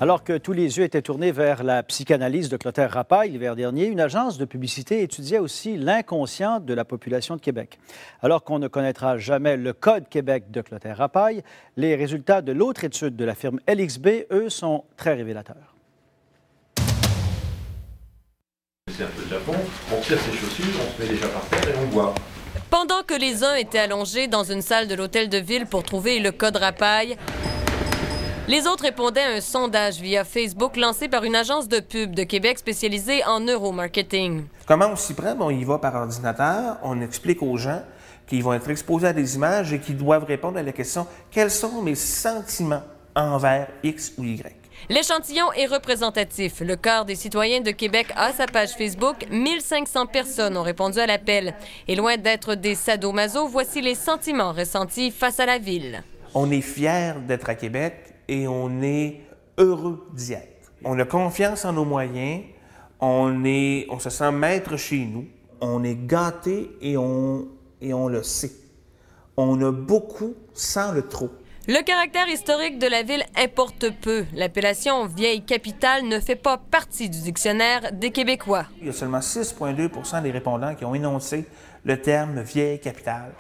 Alors que tous les yeux étaient tournés vers la psychanalyse de Clotaire Rapaille l'hiver dernier, une agence de publicité étudiait aussi l'inconscient de la population de Québec. Alors qu'on ne connaîtra jamais le Code Québec de Clotaire Rapaille, les résultats de l'autre étude de la firme LXB, eux, sont très révélateurs. C'est un peu de Japon, on tire ses chaussures, on se met déjà par terre et on boit. Pendant que les uns étaient allongés dans une salle de l'hôtel de ville pour trouver le code Rapaille, les autres répondaient à un sondage via Facebook lancé par une agence de pub de Québec spécialisée en neuromarketing. Comment on s'y prend? On y va par ordinateur, on explique aux gens qu'ils vont être exposés à des images et qu'ils doivent répondre à la question « Quels sont mes sentiments envers X ou Y? » L'échantillon est représentatif. Le quart des citoyens de Québec a sa page Facebook. 1500 personnes ont répondu à l'appel. Et loin d'être des sadomaso, voici les sentiments ressentis face à la ville. On est fiers d'être à Québec et on est heureux d'y être. On a confiance en nos moyens, on se sent maître chez nous, on est gâtés et on le sait. On a beaucoup sans le trop. Le caractère historique de la ville importe peu. L'appellation « vieille capitale » ne fait pas partie du dictionnaire des Québécois. Il y a seulement 6,2 % des répondants qui ont énoncé le terme « vieille capitale ».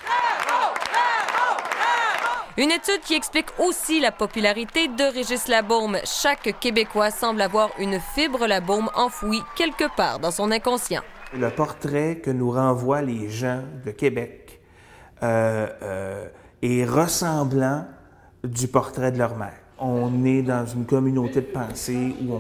Une étude qui explique aussi la popularité de Régis Labaume. Chaque Québécois semble avoir une fibre Labaume enfouie quelque part dans son inconscient. Le portrait que nous renvoient les gens de Québec est ressemblant du portrait de leur mère. On est dans une communauté de pensée où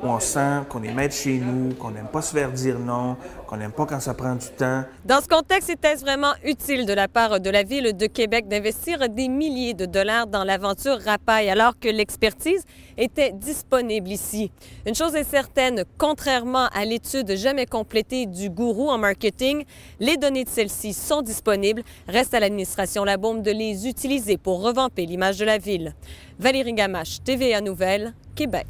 on sent qu'on est maître chez nous, qu'on n'aime pas se faire dire non, qu'on n'aime pas quand ça prend du temps. Dans ce contexte, était-ce vraiment utile de la part de la Ville de Québec d'investir des milliers de dollars dans l'aventure Rapaille alors que l'expertise était disponible ici? Une chose est certaine, contrairement à l'étude jamais complétée du gourou en marketing, les données de celle-ci sont disponibles. Reste à l'administration Labaume de les utiliser pour revamper l'image de la ville. Valérie Gamache, TVA Nouvelles, Québec.